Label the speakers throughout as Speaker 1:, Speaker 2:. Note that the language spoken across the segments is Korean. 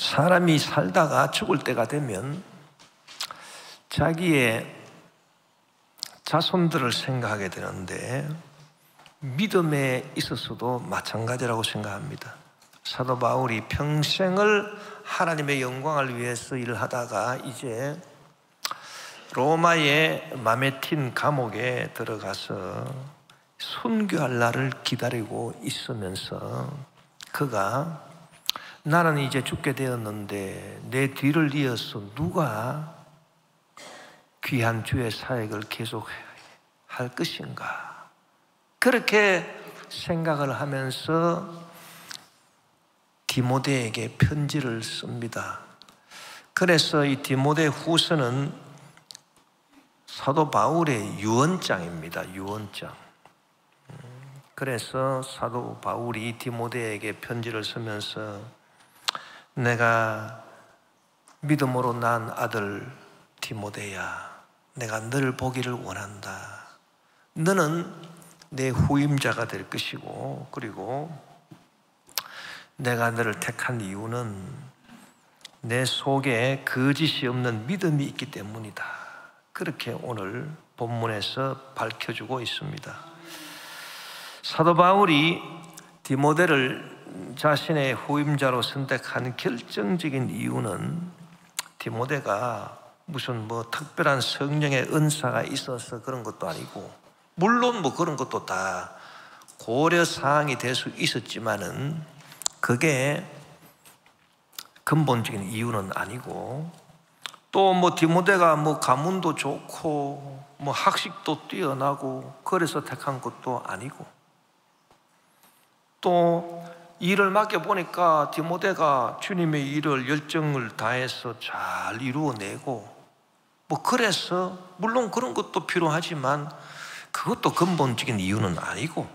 Speaker 1: 사람이 살다가 죽을 때가 되면 자기의 자손들을 생각하게 되는데 믿음에 있어서도 마찬가지라고 생각합니다. 사도 바울이 평생을 하나님의 영광을 위해서 일을 하다가 이제 로마의 마메틴 감옥에 들어가서 순교할 날을 기다리고 있으면서 그가 나는 이제 죽게 되었는데 내 뒤를 이어서 누가 귀한 주의 사역을 계속 할 것인가, 그렇게 생각을 하면서 디모데에게 편지를 씁니다. 그래서 이 디모데 후서는 사도 바울의 유언장입니다. 유언장. 그래서 사도 바울이 디모데에게 편지를 쓰면서 내가 믿음으로 난 아들 디모데야, 내가 너를 보기를 원한다. 너는 내 후임자가 될 것이고, 그리고 내가 너를 택한 이유는 내 속에 거짓이 없는 믿음이 있기 때문이다. 그렇게 오늘 본문에서 밝혀주고 있습니다. 사도 바울이 디모데를 자신의 후임자로 선택한 결정적인 이유는 디모데가 무슨 특별한 성령의 은사가 있어서 그런 것도 아니고, 물론 그런 것도 다 고려사항이 될 수 있었지만은 그게 근본적인 이유는 아니고, 또 디모데가 가문도 좋고 학식도 뛰어나고 그래서 택한 것도 아니고, 또 일을 맡겨보니까 디모데가 주님의 일을 열정을 다해서 잘 이루어내고 그래서 물론 그런 것도 필요하지만 그것도 근본적인 이유는 아니고,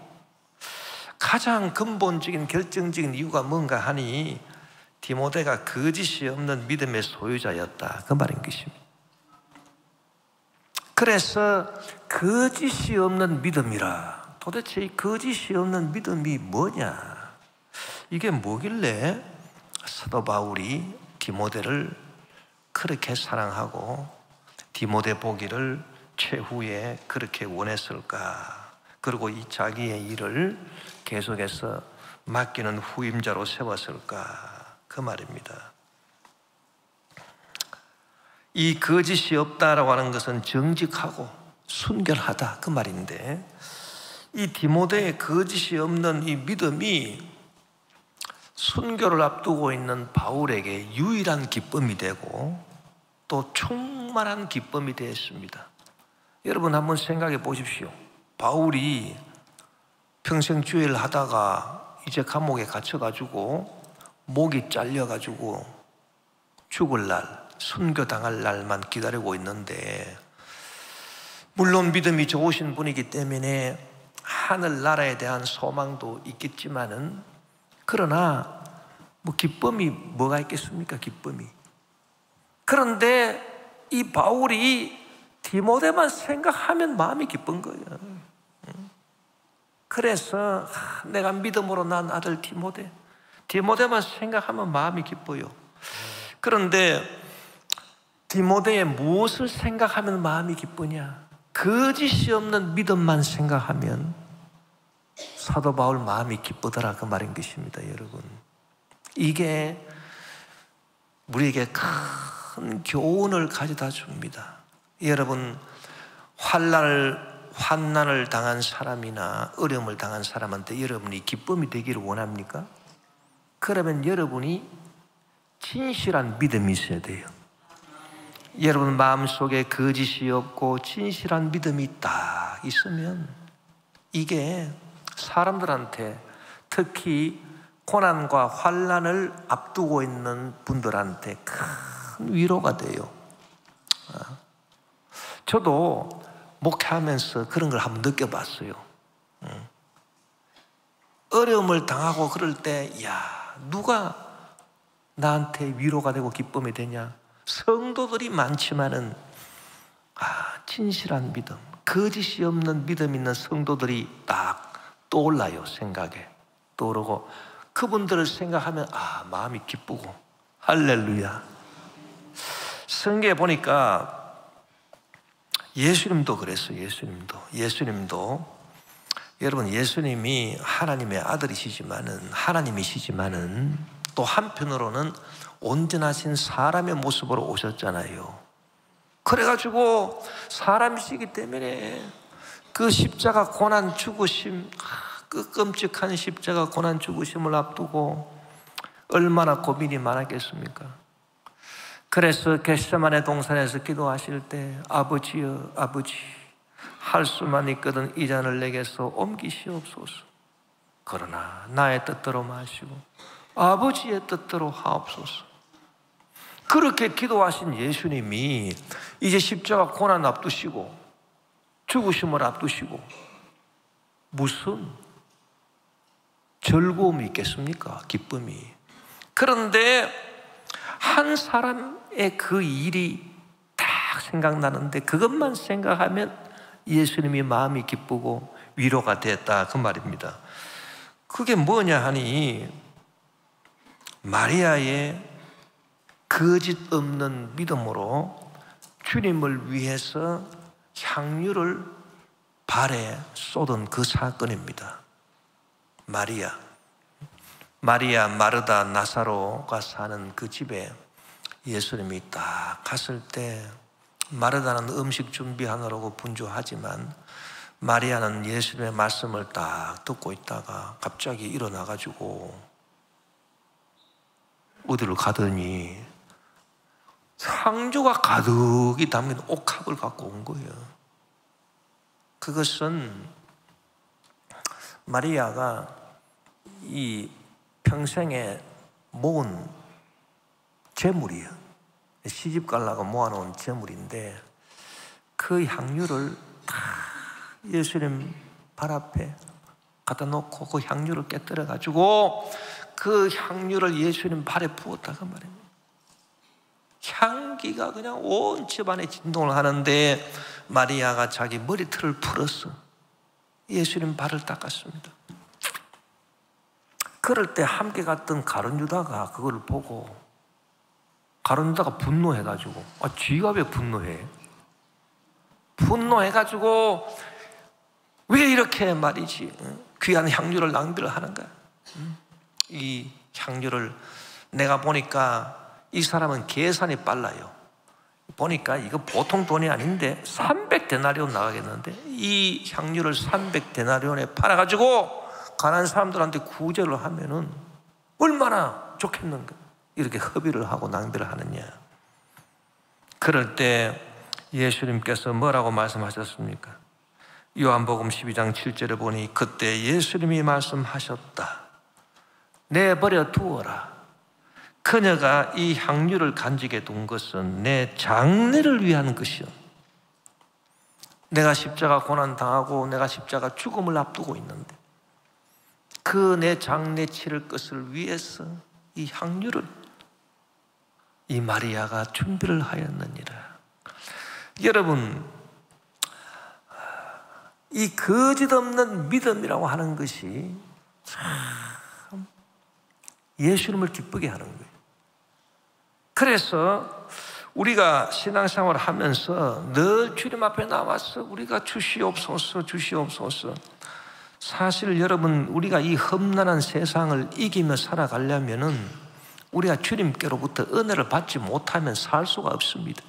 Speaker 1: 가장 근본적인 결정적인 이유가 뭔가 하니 디모데가 거짓이 없는 믿음의 소유자였다, 그 말인 것입니다. 그래서 거짓이 없는 믿음이라, 도대체 이 거짓이 없는 믿음이 뭐냐, 이게 뭐길래 사도 바울이 디모데를 그렇게 사랑하고 디모데 보기를 최후에 그렇게 원했을까, 그리고 이 자기의 일을 계속해서 맡기는 후임자로 세웠을까, 그 말입니다. 이 거짓이 없다라고 하는 것은 정직하고 순결하다, 그 말인데, 이 디모데의 거짓이 없는 이 믿음이 순교를 앞두고 있는 바울에게 유일한 기쁨이 되고 또 충만한 기쁨이 되었습니다. 여러분 한번 생각해 보십시오. 바울이 평생 주일을 하다가 이제 감옥에 갇혀가지고 목이 잘려가지고 죽을 날, 순교당할 날만 기다리고 있는데, 물론 믿음이 좋으신 분이기 때문에 하늘나라에 대한 소망도 있겠지만은, 그러나 기쁨이 뭐가 있겠습니까? 기쁨이. 그런데 이 바울이 디모데만 생각하면 마음이 기쁜 거예요. 그래서 내가 믿음으로 난 아들 디모데만 생각하면 마음이 기뻐요. 그런데 디모데의 무엇을 생각하면 마음이 기쁘냐? 거짓이 없는 믿음만 생각하면 사도 바울 마음이 기쁘더라, 그 말인 것입니다. 여러분, 이게 우리에게 큰 교훈을 가져다 줍니다. 여러분, 환난을 당한 사람이나 어려움을 당한 사람한테 여러분이 기쁨이 되기를 원합니까? 그러면 여러분이 진실한 믿음이 있어야 돼요. 여러분 마음속에 거짓이 없고 진실한 믿음이 딱 있으면 이게 사람들한테, 특히 고난과 환난을 앞두고 있는 분들한테 큰 위로가 돼요. 저도 목회하면서 그런 걸 한번 느껴봤어요. 어려움을 당하고 그럴 때, 누가 나한테 위로가 되고 기쁨이 되냐? 성도들이 많지만은 진실한 믿음, 거짓이 없는 믿음 있는 성도들이 딱 떠올라요. 생각에 떠오르고 그분들을 생각하면 마음이 기쁘고, 할렐루야. 성경에 보니까 예수님도 그랬어요. 예수님도 여러분, 예수님이 하나님의 하나님이시지만은 또 한편으로는 온전하신 사람의 모습으로 오셨잖아요. 그래가지고 사람이시기 때문에 그 십자가 고난 죽으심, 그 끔찍한 십자가 고난 죽으심을 앞두고 얼마나 고민이 많았겠습니까? 그래서 겟세마네 동산에서 기도하실 때 아버지여, 아버지, 할 수만 있거든 이 잔을 내게서 옮기시옵소서. 그러나 나의 뜻대로 마시고 아버지의 뜻대로 하옵소서. 그렇게 기도하신 예수님이 이제 십자가 고난 앞두시고 죽으심을 앞두시고 무슨 즐거움이 있겠습니까? 기쁨이. 그런데 한 사람의 그 일이 딱 생각나는데 그것만 생각하면 예수님이 마음이 기쁘고 위로가 됐다, 그 말입니다. 그게 뭐냐 하니 마리아의 거짓 없는 믿음으로 주님을 위해서 향유를 발에 쏟은 그 사건입니다. 마리아, 마르다, 나사로가 사는 그 집에 예수님이 딱 갔을 때 마르다는 음식 준비하느라고 분주하지만 마리아는 예수님의 말씀을 딱 듣고 있다가 갑자기 일어나가지고 어디로 가더니 향주가 가득히 담긴 옥합을 갖고 온 거예요. 그것은 마리아가 이 평생에 모은 재물이에요. 시집 가려고 모아놓은 재물인데 그 향유를 다 예수님 발 앞에 갖다 놓고 그 향유를 깨뜨려 가지고 그 향유를 예수님 발에 부었다고 말입니다. 향기가 그냥 온 집안에 진동을 하는데 마리아가 자기 머리털을 풀었어. 예수님 발을 닦았습니다. 그럴 때 함께 갔던 가룟 유다가 그걸 보고 가룟 유다가 분노해가지고 쥐가 왜 분노해? 분노해가지고 왜 이렇게 말이지 귀한 향유를 낭비를 하는가? 이 향유를 내가 보니까 이 사람은 계산이 빨라요. 보니까 이거 보통 돈이 아닌데 300데나리온 나가겠는데 이 향유를 300데나리온에 팔아가지고 가난한 사람들한테 구제를 하면은 얼마나 좋겠는가? 이렇게 허비를 하고 낭비를 하느냐? 그럴 때 예수님께서 뭐라고 말씀하셨습니까? 요한복음 12장 7절에 보니 그때 예수님이 말씀하셨다. 내버려 두어라. 그녀가 이 향유를 간직해 둔 것은 내 장례를 위한 것이요. 내가 십자가 고난 당하고 내가 십자가 죽음을 앞두고 있는데 그 내 장례 치를 것을 위해서 이 향유를 이 마리아가 준비를 하였느니라. 여러분, 이 거짓 없는 믿음이라고 하는 것이 참 예수님을 기쁘게 하는 거예요. 그래서 우리가 신앙생활을 하면서 늘 주님 앞에 나와서 우리가 주시옵소서, 주시옵소서. 사실 여러분, 우리가 이 험난한 세상을 이기며 살아가려면은 우리가 주님께로부터 은혜를 받지 못하면 살 수가 없습니다.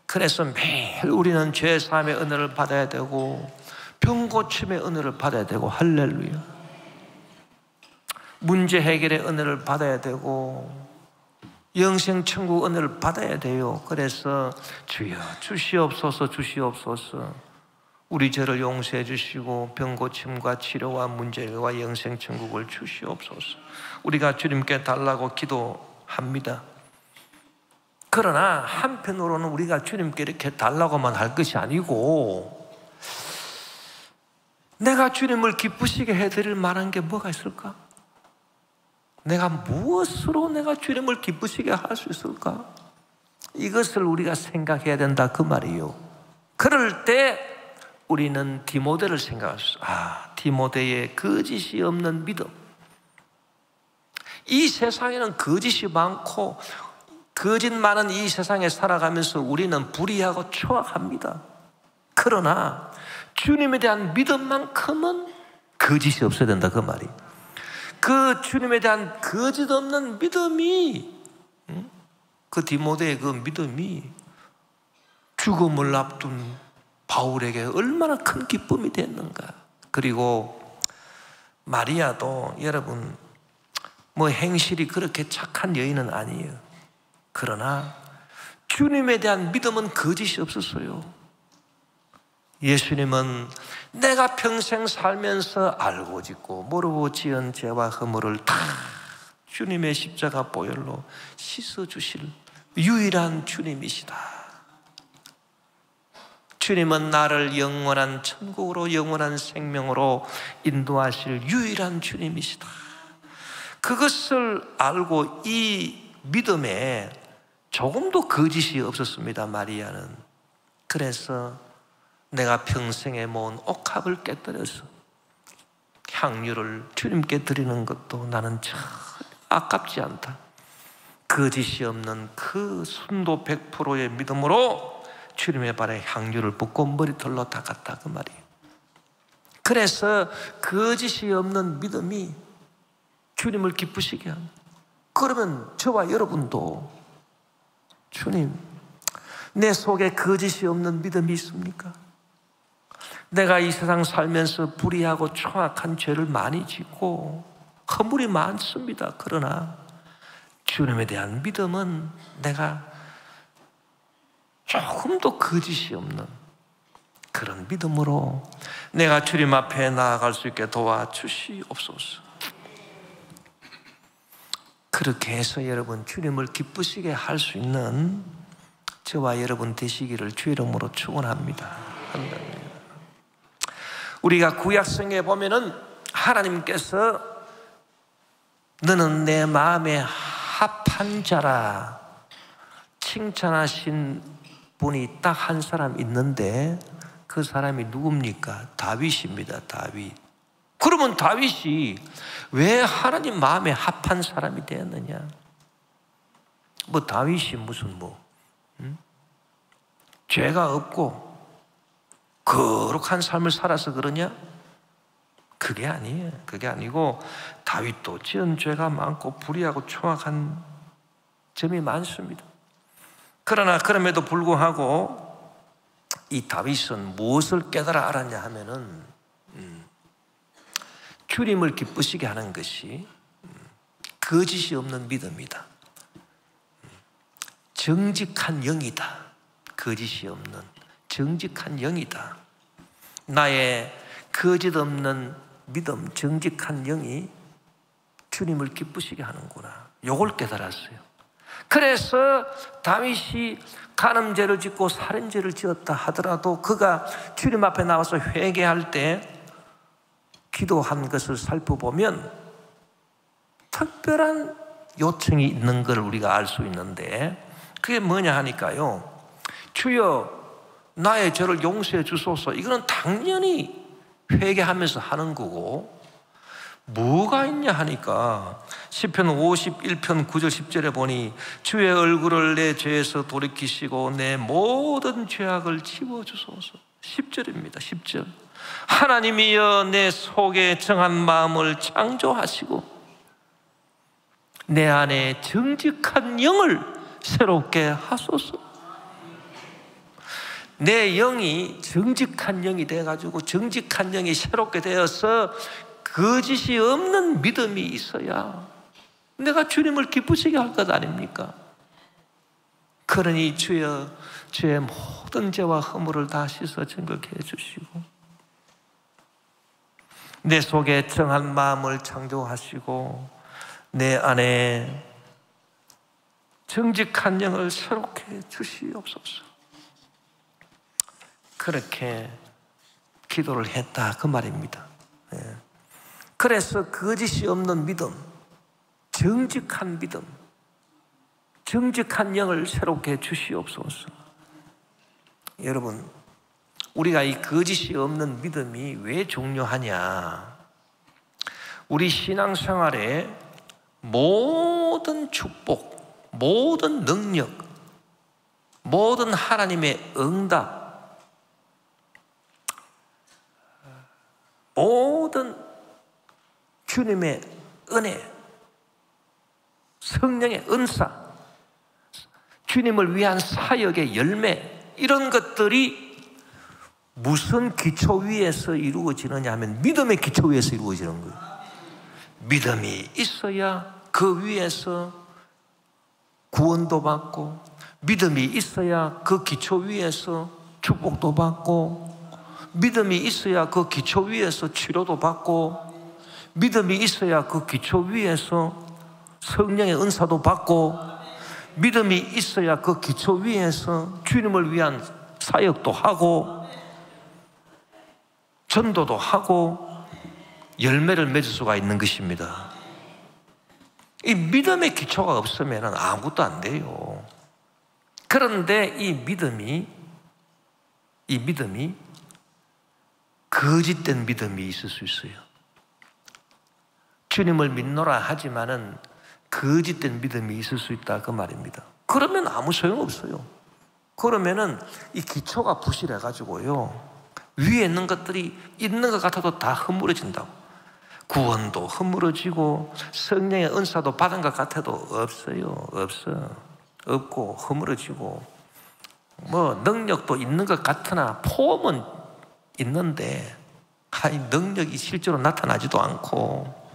Speaker 1: 그래서 매일 우리는 죄 사함의 은혜를 받아야 되고 병 고침의 은혜를 받아야 되고 할렐루야. 문제 해결의 은혜를 받아야 되고 영생 천국 은혜를 받아야 돼요. 그래서 주여 주시옵소서, 주시옵소서. 우리 죄를 용서해 주시고 병 고침과 치료와 문제와 영생 천국을 주시옵소서. 우리가 주님께 달라고 기도합니다. 그러나 한편으로는 우리가 주님께 이렇게 달라고만 할 것이 아니고 내가 주님을 기쁘시게 해드릴 만한 게 뭐가 있을까? 내가 무엇으로 내가 주님을 기쁘시게 할 수 있을까? 이것을 우리가 생각해야 된다, 그 말이에요. 그럴 때 우리는 디모데를 생각할 수 있어요. 디모데의 거짓이 없는 믿음. 이 세상에는 거짓이 많고 거짓 많은 이 세상에 살아가면서 우리는 불의하고 초악합니다. 그러나 주님에 대한 믿음만큼은 거짓이 없어야 된다, 그 말이. 그 주님에 대한 거짓 없는 믿음이, 그 디모데의 그 믿음이 죽음을 앞둔 바울에게 얼마나 큰 기쁨이 됐는가. 그리고 마리아도 여러분 뭐 행실이 그렇게 착한 여인은 아니에요. 그러나 주님에 대한 믿음은 거짓이 없었어요. 예수님은 내가 평생 살면서 알고 짓고 모르고 지은 죄와 허물을 다 주님의 십자가 보혈로 씻어주실 유일한 주님이시다. 주님은 나를 영원한 천국으로 영원한 생명으로 인도하실 유일한 주님이시다. 그것을 알고 이 믿음에 조금도 거짓이 없었습니다, 마리아는. 그래서 내가 평생에 모은 옥합을 깨뜨려서 향유를 주님께 드리는 것도 나는 참 아깝지 않다. 거짓이 없는 그 순도 100%의 믿음으로 주님의 발에 향유를 붓고 머리털로 닦았다, 그 말이에요. 그래서 거짓이 없는 믿음이 주님을 기쁘시게 합니다. 그러면 저와 여러분도 주님, 내 속에 거짓이 없는 믿음이 있습니까? 내가 이 세상 살면서 불의하고 초악한 죄를 많이 짓고 허물이 많습니다. 그러나 주님에 대한 믿음은 내가 조금도 거짓이 없는 그런 믿음으로 내가 주님 앞에 나아갈 수 있게 도와주시옵소서. 그렇게 해서 여러분 주님을 기쁘시게 할 수 있는 저와 여러분 되시기를 주의 이름으로 축원합니다. 우리가 구약성에 보면은 하나님께서 너는 내 마음에 합한 자라 칭찬하신 분이 딱 한 사람 있는데 그 사람이 누굽니까? 다윗입니다. 다윗. 그러면 다윗이 왜 하나님 마음에 합한 사람이 되었느냐? 뭐 다윗이 무슨 죄가 없고 거룩한 삶을 살아서 그러냐? 그게 아니에요. 그게 아니고 다윗도 지은 죄가 많고 불의하고 초악한 점이 많습니다. 그러나 그럼에도 불구하고 이 다윗은 무엇을 깨달아 알았냐 하면은 주님을 기쁘시게 하는 것이 거짓이 없는 믿음이다. 정직한 영이다. 거짓이 없는 정직한 영이다. 나의 거짓 없는 믿음, 정직한 영이 주님을 기쁘시게 하는구나. 요걸 깨달았어요. 그래서 다윗이 간음죄를 짓고 살인죄를 지었다 하더라도 그가 주님 앞에 나와서 회개할 때 기도한 것을 살펴보면 특별한 요청이 있는 걸 우리가 알 수 있는데 그게 뭐냐 하니까요, 주여 나의 죄를 용서해 주소서. 이거는 당연히 회개하면서 하는 거고, 뭐가 있냐 하니까 시편 51편 9절 10절에 보니 주의 얼굴을 내 죄에서 돌이키시고 내 모든 죄악을 지워주소서. 10절입니다. 10절. 하나님이여 내 속에 정한 마음을 창조하시고 내 안에 정직한 영을 새롭게 하소서. 내 영이 정직한 영이 돼가지고 정직한 영이 새롭게 되어서 거짓이 없는 믿음이 있어야 내가 주님을 기쁘시게 할 것 아닙니까? 그러니 주여 주의 모든 죄와 허물을 다 씻어 정결케 해주시고 내 속에 정한 마음을 창조하시고 내 안에 정직한 영을 새롭게 주시옵소서. 그렇게 기도를 했다 그 말입니다. 그래서 거짓이 없는 믿음, 정직한 믿음, 정직한 영을 새롭게 주시옵소서. 여러분, 우리가 이 거짓이 없는 믿음이 왜 중요하냐? 우리 신앙생활에 모든 축복, 모든 능력, 모든 하나님의 응답, 모든 주님의 은혜, 성령의 은사, 주님을 위한 사역의 열매, 이런 것들이 무슨 기초 위에서 이루어지느냐 하면 믿음의 기초 위에서 이루어지는 거예요. 믿음이 있어야 그 위에서 구원도 받고, 믿음이 있어야 그 기초 위에서 축복도 받고, 믿음이 있어야 그 기초 위에서 치료도 받고, 믿음이 있어야 그 기초 위에서 성령의 은사도 받고, 믿음이 있어야 그 기초 위에서 주님을 위한 사역도 하고, 전도도 하고, 열매를 맺을 수가 있는 것입니다. 이 믿음의 기초가 없으면 아무것도 안 돼요. 그런데 이 믿음이 거짓된 믿음이 있을 수 있어요. 주님을 믿노라 하지만은 거짓된 믿음이 있을 수 있다, 그 말입니다. 그러면 아무 소용없어요. 그러면은 이 기초가 부실해가지고요, 위에 있는 것들이 있는 것 같아도 다 허물어진다고. 구원도 허물어지고 성령의 은사도 받은 것 같아도 없어요. 없고 허물어지고, 뭐 능력도 있는 것 같으나 폼은 있는데 능력이 실제로 나타나지도 않고,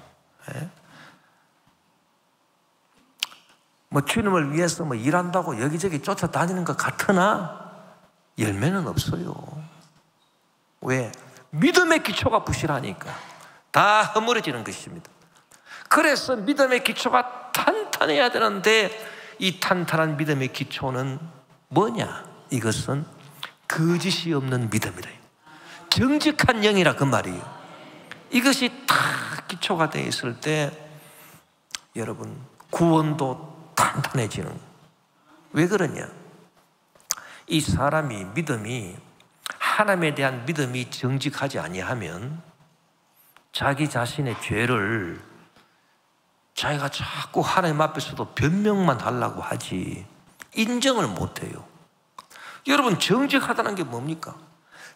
Speaker 1: 뭐 주님을 위해서 뭐 일한다고 여기저기 쫓아다니는 것 같으나 열매는 없어요. 왜? 믿음의 기초가 부실하니까 다 허물어지는 것입니다. 그래서 믿음의 기초가 탄탄해야 되는데, 이 탄탄한 믿음의 기초는 뭐냐? 이것은 거짓이 없는 믿음이다. 정직한 영이라, 그 말이에요. 이것이 다 기초가 되어 있을 때 여러분 구원도 탄탄해지는 거예요. 왜 그러냐? 이 사람이 믿음이, 하나님에 대한 믿음이 정직하지 아니하면 자기 자신의 죄를 자기가 자꾸 하나님 앞에서도 변명만 하려고 하지 인정을 못해요. 여러분, 정직하다는 게 뭡니까?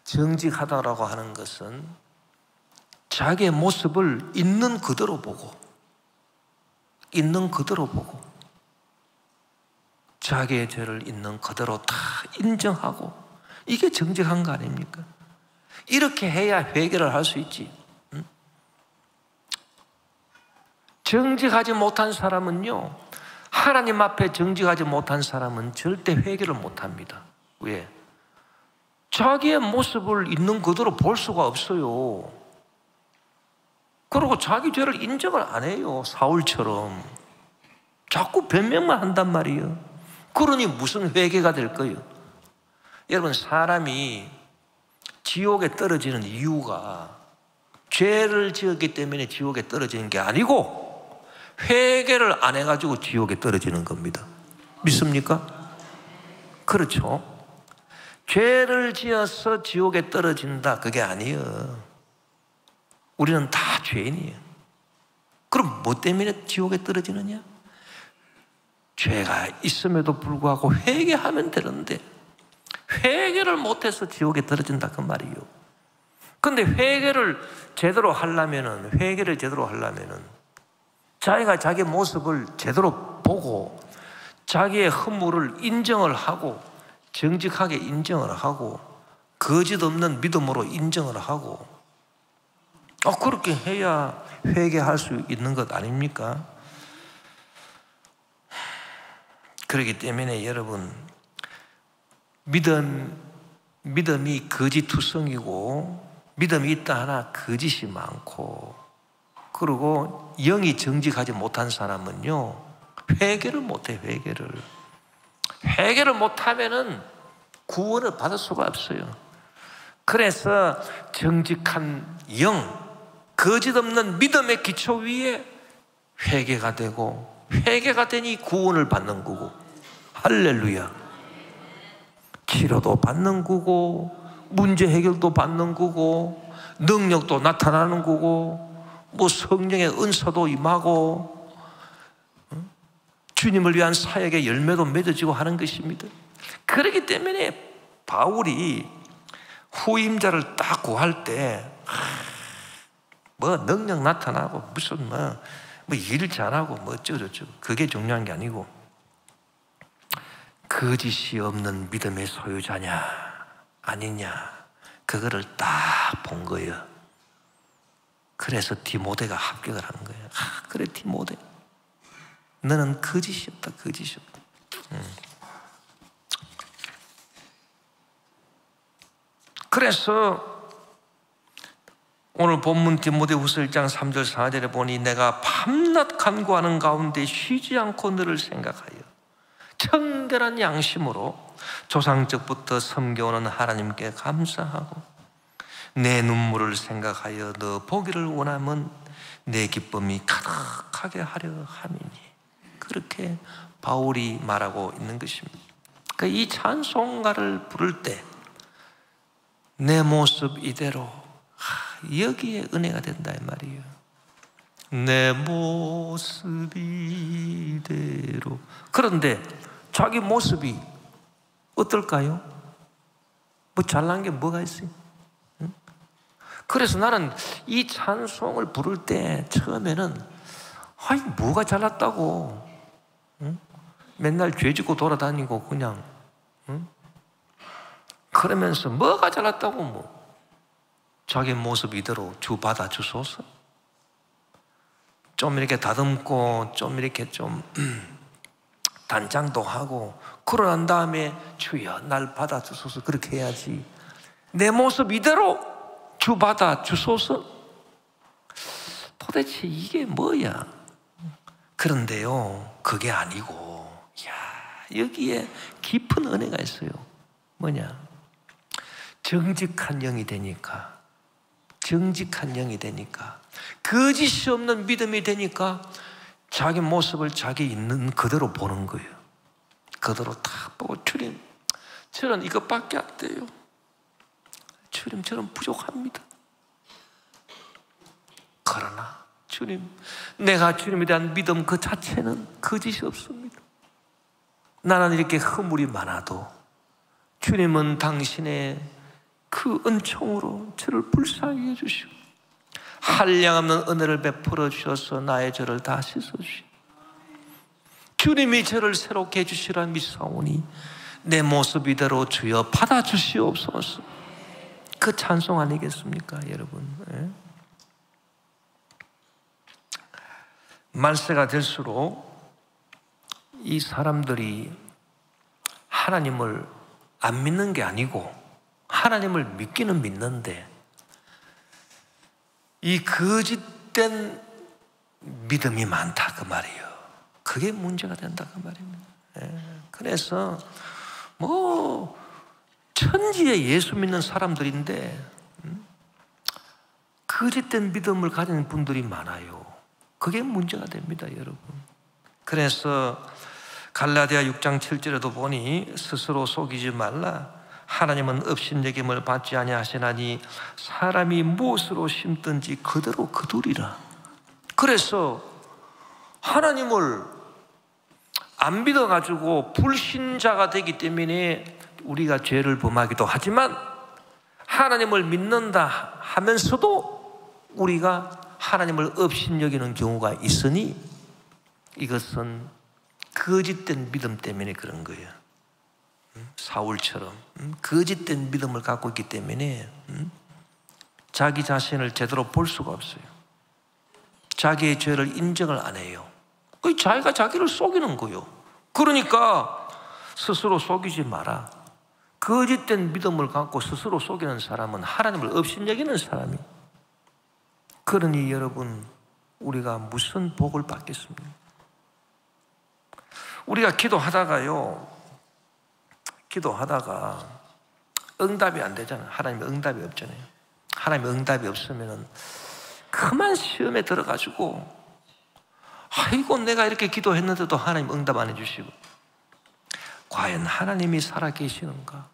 Speaker 1: 정직하다라고 하는 것은 자기의 모습을 있는 그대로 보고, 자기의 죄를 있는 그대로 다 인정하고, 이게 정직한 거 아닙니까? 이렇게 해야 회개를 할 수 있지. 정직하지 못한 사람은요, 하나님 앞에 정직하지 못한 사람은 절대 회개를 못합니다. 왜? 자기의 모습을 있는 그대로 볼 수가 없어요. 그리고 자기 죄를 인정을 안 해요. 사울처럼 자꾸 변명만 한단 말이에요. 그러니 무슨 회개가 될 거예요? 여러분, 사람이 지옥에 떨어지는 이유가 죄를 지었기 때문에 지옥에 떨어지는 게 아니고 회개를 안 해가지고 지옥에 떨어지는 겁니다. 믿습니까? 그렇죠? 죄를 지어서 지옥에 떨어진다, 그게 아니에요. 우리는 다 죄인이에요. 그럼 뭐 때문에 지옥에 떨어지느냐? 죄가 있음에도 불구하고 회개하면 되는데 회개를 못해서 지옥에 떨어진다, 그 말이에요. 근데 회개를 제대로 하려면은 자기가 자기 모습을 제대로 보고 자기의 허물을 인정을 하고, 정직하게 인정을 하고, 거짓 없는 믿음으로 인정을 하고, 그렇게 해야 회개할 수 있는 것 아닙니까? 그렇기 때문에 여러분, 믿음이 거짓투성이고, 믿음이 있다 하나 거짓이 많고, 그리고 영이 정직하지 못한 사람은요, 회개를 못해. 회개를 못하면은 구원을 받을 수가 없어요. 그래서 정직한 영, 거짓 없는 믿음의 기초 위에 회개가 되고, 회개가 되니 구원을 받는 거고, 할렐루야. 치료도 받는 거고, 문제 해결도 받는 거고, 능력도 나타나는 거고, 뭐 성령의 은사도 임하고, 주님을 위한 사역의 열매도 맺어지고 하는 것입니다. 그렇기 때문에 바울이 후임자를 딱 구할 때 뭐 능력 나타나고 무슨 뭐 일 잘하고 뭐 어쩌고저쩌고 그게 중요한 게 아니고 거짓이 없는 믿음의 소유자냐 아니냐 그거를 딱 본 거예요. 그래서 디모데가 합격을 하는 거예요. 그래 디모데 너는 거짓이 없다 거짓이 없다. 그래서 오늘 본문 디모데후서 1장 3절 4절에 보니 내가 밤낮 간구하는 가운데 쉬지 않고 너를 생각하여 청결한 양심으로 조상적부터 섬겨오는 하나님께 감사하고 내 눈물을 생각하여 너 보기를 원하면 내 기쁨이 가득하게 하려 함이니 그렇게 바울이 말하고 있는 것입니다. 그러니까 이 찬송가를 부를 때 내 모습 이대로 여기에 은혜가 된다 이 말이에요. 내 모습 이대로. 그런데 자기 모습이 어떨까요? 뭐 잘난 게 뭐가 있어요? 응? 그래서 나는 이 찬송을 부를 때 처음에는 아이 뭐가 잘났다고 응? 맨날 죄 짓고 돌아다니고 그냥 응? 그러면서 뭐가 잘났다고 뭐 자기 모습 이대로 주 받아 주소서. 좀 이렇게 다듬고 좀 이렇게 좀 단장도 하고 그러고 난 다음에 주여 날 받아 주소서 그렇게 해야지. 내 모습 이대로 주 받아 주소서. 도대체 이게 뭐야? 그런데요 그게 아니고 여기에 깊은 은혜가 있어요. 뭐냐? 정직한 영이 되니까 정직한 영이 되니까 거짓이 없는 믿음이 되니까 자기 모습을 자기 있는 그대로 보는 거예요. 그대로 딱 보고 주님 저는 이것밖에 안 돼요. 주님 저는 부족합니다. 그러나 주님 내가 주님에 대한 믿음 그 자체는 거짓이 없습니다. 나는 이렇게 허물이 많아도 주님은 당신의 그 은총으로 저를 불쌍히 해주시고 한량없는 은혜를 베풀어 주셔서 나의 죄를 다 씻어주시고 주님이 저를 새롭게 해주시라 믿사오니 내 모습 이대로 주여 받아주시옵소서. 그 찬송 아니겠습니까 여러분? 예? 말세가 될수록 이 사람들이 하나님을 안 믿는 게 아니고 하나님을 믿기는 믿는데 이 거짓된 믿음이 많다 그 말이에요. 그게 문제가 된다 그 말입니다. 그래서 뭐 천지에 예수 믿는 사람들인데 거짓된 믿음을 가진 분들이 많아요. 그게 문제가 됩니다 여러분. 그래서 갈라디아 6장 7절에도 보니 스스로 속이지 말라. 하나님은 업신여김을 받지 아니하시나니 사람이 무엇으로 심든지 그대로 거두리라. 그래서 하나님을 안 믿어가지고 불신자가 되기 때문에 우리가 죄를 범하기도 하지만 하나님을 믿는다 하면서도 우리가 하나님을 업신여기는 경우가 있으니 이것은 거짓된 믿음 때문에 그런 거예요. 사울처럼 거짓된 믿음을 갖고 있기 때문에 자기 자신을 제대로 볼 수가 없어요. 자기의 죄를 인정을 안 해요. 자기가 자기를 속이는 거예요. 그러니까 스스로 속이지 마라. 거짓된 믿음을 갖고 스스로 속이는 사람은 하나님을 업신여기는 사람이. 그러니 여러분 우리가 무슨 복을 받겠습니까? 우리가 기도하다가 응답이 안 되잖아요. 하나님의 응답이 없잖아요. 하나님의 응답이 없으면 그만 시험에 들어가지고 아이고 내가 이렇게 기도했는데도 하나님 응답 안 해주시고 과연 하나님이 살아계시는가?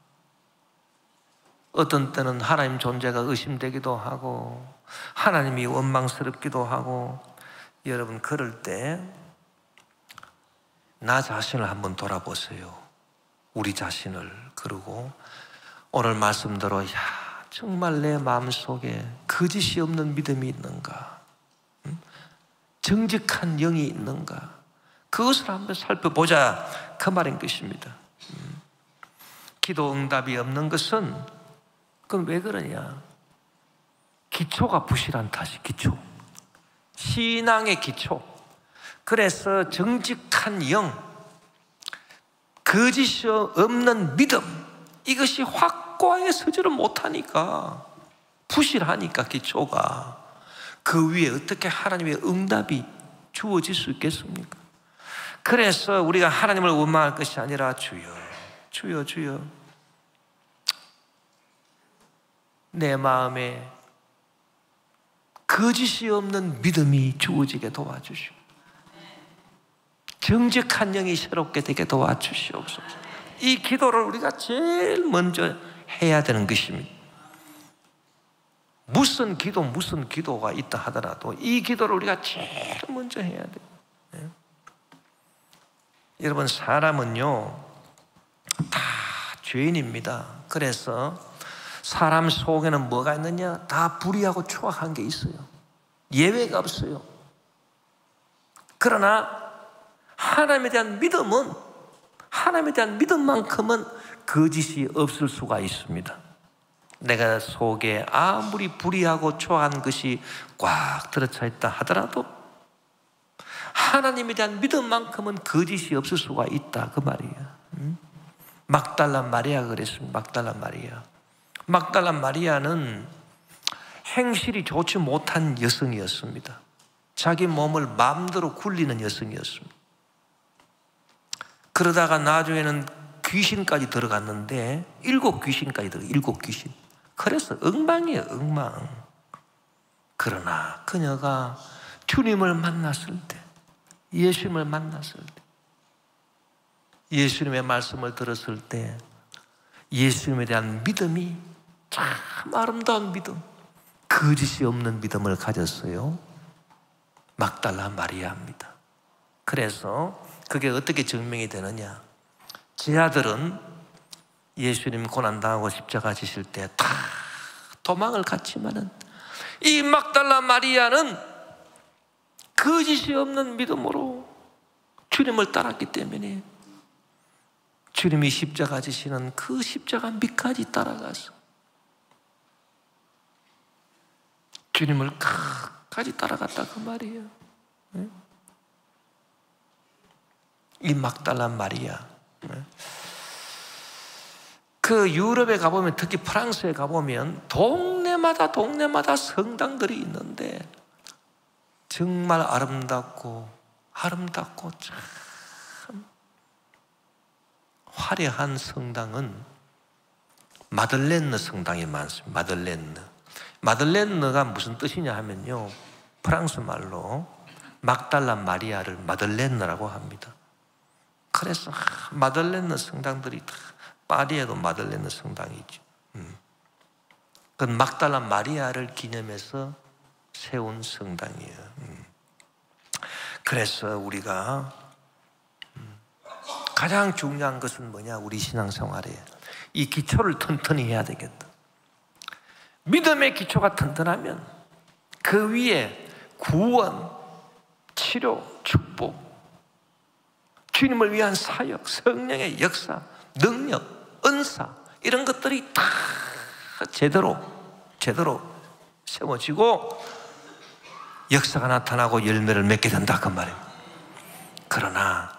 Speaker 1: 어떤 때는 하나님 존재가 의심되기도 하고 하나님이 원망스럽기도 하고 여러분 그럴 때 나 자신을 한번 돌아보세요. 우리 자신을. 그리고 오늘 말씀대로 정말 내 마음속에 거짓이 없는 믿음이 있는가, 정직한 영이 있는가, 그것을 한번 살펴보자, 그 말인 것입니다. 기도 응답이 없는 것은 그건 왜 그러냐? 기초가 부실한 탓이 기초. 신앙의 기초. 그래서 정직한 영, 거짓이 없는 믿음, 이것이 확고하게 서지를 못하니까, 부실하니까 기초가, 그 위에 어떻게 하나님의 응답이 주어질 수 있겠습니까? 그래서 우리가 하나님을 원망할 것이 아니라 주여, 주여, 주여, 내 마음에 거짓이 없는 믿음이 주어지게 도와주시고 정직한 영이 새롭게 되게 도와주시옵소서. 이 기도를 우리가 제일 먼저 해야 되는 것입니다. 무슨 기도가 있다 하더라도 이 기도를 우리가 제일 먼저 해야 돼요. 네? 여러분, 사람은요 다 죄인입니다. 그래서 사람 속에는 뭐가 있느냐? 다 불의하고 추악한 게 있어요. 예외가 없어요. 그러나 하나님에 대한 믿음만큼은 거짓이 없을 수가 있습니다. 내가 속에 아무리 불의하고 추악한 것이 꽉 들어차 있다 하더라도 하나님에 대한 믿음만큼은 거짓이 없을 수가 있다, 그 말이에요. 막달라 마리아가 그랬습니다. 막달라 마리아는 행실이 좋지 못한 여성이었습니다. 자기 몸을 마음대로 굴리는 여성이었습니다. 그러다가 나중에는 귀신까지 들어갔는데, 7귀신까지 들어갔어요. 7귀신. 그래서 엉망이에요, 엉망. 그러나 그녀가 주님을 만났을 때, 예수님을 만났을 때, 예수님의 말씀을 들었을 때 예수님에 대한 믿음이 참 아름다운 믿음, 거짓이 없는 믿음을 가졌어요. 막달라 마리아입니다. 그래서 그게 어떻게 증명이 되느냐? 제 아들은 예수님 고난당하고 십자가 지실 때 다 도망을 갔지만은 이 막달라 마리아는 거짓이 없는 믿음으로 주님을 따랐기 때문에 주님이 십자가 지시는 그 십자가 밑까지 따라가서 주님을 끝까지 따라갔다, 그 말이에요. 이 막달라 마리아. 그 유럽에 가보면, 특히 프랑스에 가보면 동네마다 성당들이 있는데 정말 아름답고 참 화려한 성당은 마들렌느 성당이 많습니다. 마들렌느가 무슨 뜻이냐 하면요, 프랑스 말로 막달라 마리아를 마들렌느라고 합니다. 그래서 마들렌느 성당들이 다, 파리에도 마들렌느 성당이 있죠. 그 막달라 마리아를 기념해서 세운 성당이에요. 그래서 우리가 가장 중요한 것은 뭐냐? 우리 신앙생활에 이 기초를 튼튼히 해야 되겠다. 믿음의 기초가 튼튼하면 그 위에 구원, 치료, 축복, 주님을 위한 사역, 성령의 역사, 능력, 은사, 이런 것들이 다 제대로 세워지고 역사가 나타나고 열매를 맺게 된다, 그 말이에요. 그러나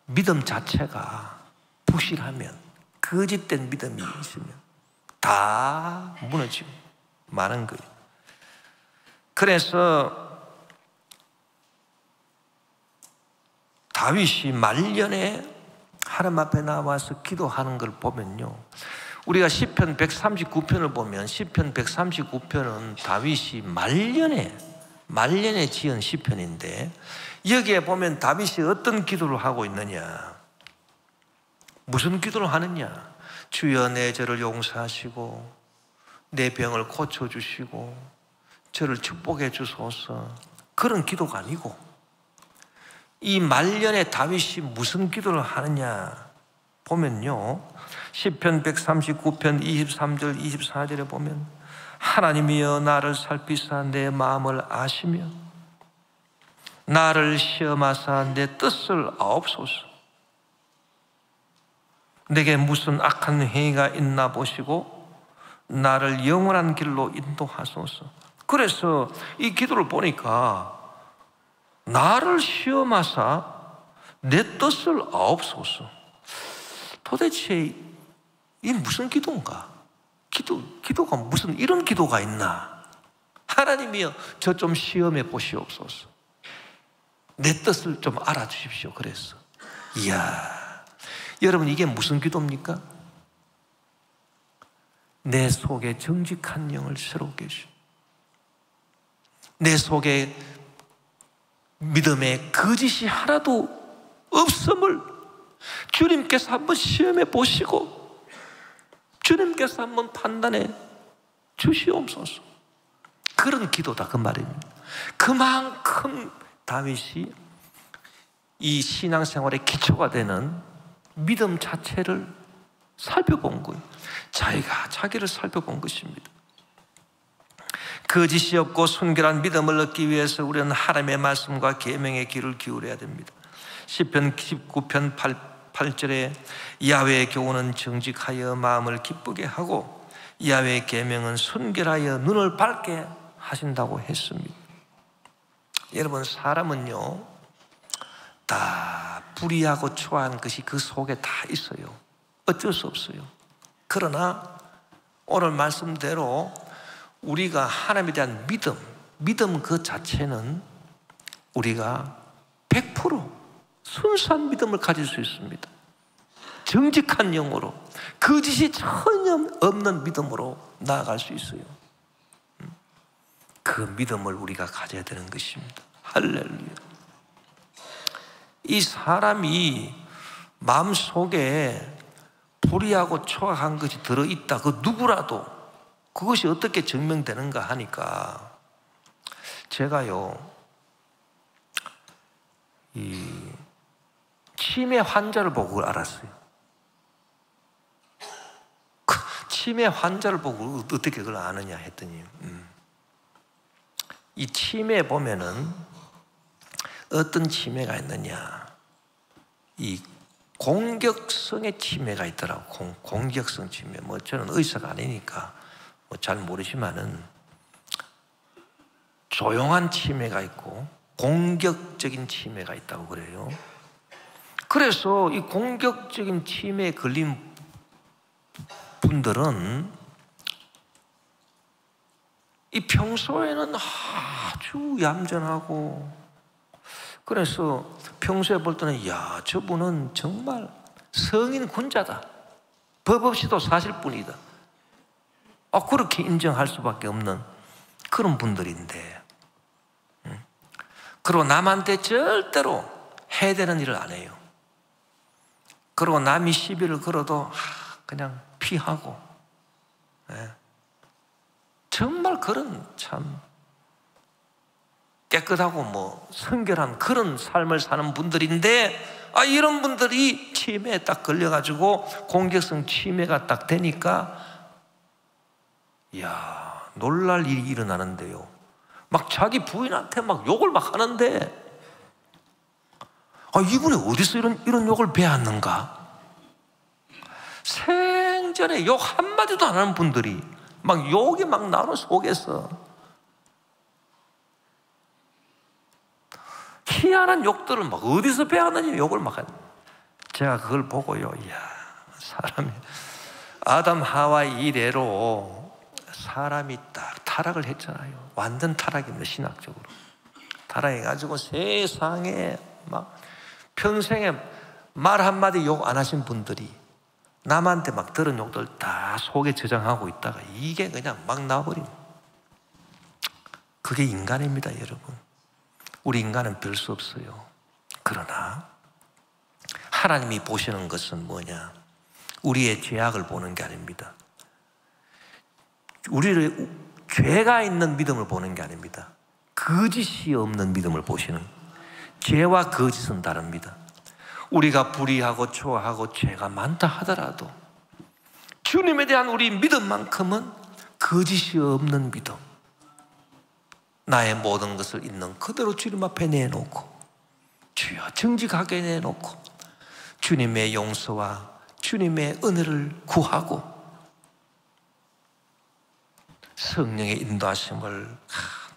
Speaker 1: 믿음 자체가 부실하면, 거짓된 믿음이 있으면 다 무너지고 마는 거예요. 그래서 다윗이 말년에 하나님 앞에 나와서 기도하는 걸 보면요, 우리가 시편 139편을 보면, 시편 139편은 다윗이 말년에 지은 시편인데, 여기에 보면 다윗이 어떤 기도를 하고 있느냐, 무슨 기도를 하느냐? 주여 내 죄를 용서하시고 내 병을 고쳐주시고 저를 축복해 주소서, 그런 기도가 아니고 이 말년에 다윗이 무슨 기도를 하느냐 보면요, 시편 139편 23절 24절에 보면 하나님이여 나를 살피사 내 마음을 아시며 나를 시험하사 내 뜻을 아옵소서. 내게 무슨 악한 행위가 있나 보시고 나를 영원한 길로 인도하소서. 그래서 이 기도를 보니까 나를 시험하사 내 뜻을 아옵소서. 도대체 이게 무슨 기도인가? 기도가 무슨 이런 기도가 있나? 하나님이여 저 좀 시험해 보시옵소서. 내 뜻을 좀 알아주십시오. 그랬어. 이야, 여러분 이게 무슨 기도입니까? 내 속에 정직한 영을 새롭게 해주시오. 내 속에 믿음에 거짓이 하나도 없음을 주님께서 한번 시험해 보시고 주님께서 한번 판단해 주시옵소서. 그런 기도다 그 말입니다. 그만큼 다윗이 이 신앙생활의 기초가 되는 믿음 자체를 살펴본 거예요. 자기가 자기를 살펴본 것입니다. 거짓이 없고 순결한 믿음을 얻기 위해서 우리는 하나님의 말씀과 계명의 귀를 기울여야 됩니다. 시편 19편 8절에 야훼의 교훈은 정직하여 마음을 기쁘게 하고 야훼의 계명은 순결하여 눈을 밝게 하신다고 했습니다. 여러분 사람은요 다 불의하고 초라한 것이 그 속에 다 있어요. 어쩔 수 없어요. 그러나 오늘 말씀대로 우리가 하나님에 대한 믿음 그 자체는 우리가 100% 순수한 믿음을 가질 수 있습니다. 정직한 영으로 거짓이 전혀 없는 믿음으로 나아갈 수 있어요. 그 믿음을 우리가 가져야 되는 것입니다. 할렐루야. 이 사람이 마음속에 불의하고 초악한 것이 들어있다. 그 누구라도 그것이 어떻게 증명되는가 하니까 제가요 이 치매 환자를 보고 그걸 알았어요. 그 치매 환자를 보고 어떻게 그걸 아느냐 했더니 이 치매에 보면은 어떤 치매가 있느냐, 이 공격성의 치매가 있더라고. 공격성 치매. 뭐 저는 의사가 아니니까 뭐 잘 모르지만은 조용한 치매가 있고 공격적인 치매가 있다고 그래요. 그래서 이 공격적인 치매에 걸린 분들은 이 평소에는 아주 얌전하고, 그래서 평소에 볼 때는 야 저분은 정말 성인 군자다, 법 없이도 사실 뿐이다, 그렇게 인정할 수밖에 없는 그런 분들인데, 그리고 남한테 절대로 해대는 일을 안 해요. 그리고 남이 시비를 걸어도 그냥 피하고, 정말 그런 참 깨끗하고 뭐 성결한 그런 삶을 사는 분들인데, 이런 분들이 치매에 딱 걸려가지고 공격성 치매가 딱 되니까 이야 놀랄 일이 일어나는데요. 막 자기 부인한테 막 욕을 막 하는데, 이분이 어디서 이런 욕을 배웠는가? 생전에 욕 한마디도 안 하는 분들이 막 욕이 막 나로 속에서 희한한 욕들을 막 어디서 배웠느냐 욕을 막 하는. 제가 그걸 보고요, 이야 사람이 아담 하와 이래로 사람이 딱 타락을 했잖아요. 완전 타락입니다. 신학적으로 타락해가지고 세상에 막 평생에 말 한마디 욕 안 하신 분들이 남한테 막 들은 욕들 다 속에 저장하고 있다가 이게 그냥 막 나와버린, 그게 인간입니다. 여러분, 우리 인간은 별 수 없어요. 그러나 하나님이 보시는 것은 뭐냐? 우리의 죄악을 보는 게 아닙니다. 우리를 죄가 있는 믿음을 보는 게 아닙니다. 거짓이 없는 믿음을 보시는, 죄와 거짓은 다릅니다. 우리가 불의하고 초라하고 죄가 많다 하더라도 주님에 대한 우리 믿음만큼은 거짓이 없는 믿음, 나의 모든 것을 있는 그대로 주님 앞에 내놓고 주여 정직하게 내놓고 주님의 용서와 주님의 은혜를 구하고 성령의 인도하심을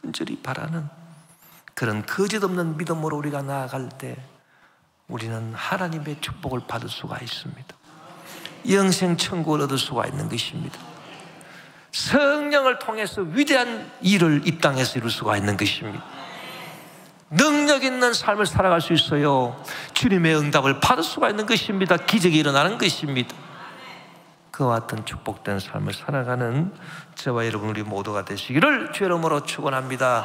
Speaker 1: 간절히 바라는 그런 거짓 없는 믿음으로 우리가 나아갈 때 우리는 하나님의 축복을 받을 수가 있습니다. 영생 천국을 얻을 수가 있는 것입니다. 성령을 통해서 위대한 일을 이 땅에서 이룰 수가 있는 것입니다. 능력 있는 삶을 살아갈 수 있어요. 주님의 응답을 받을 수가 있는 것입니다. 기적이 일어나는 것입니다. 그와 같은 축복된 삶을 살아가는 저와 여러분 우리 모두가 되시기를 주의 이름으로 축원합니다.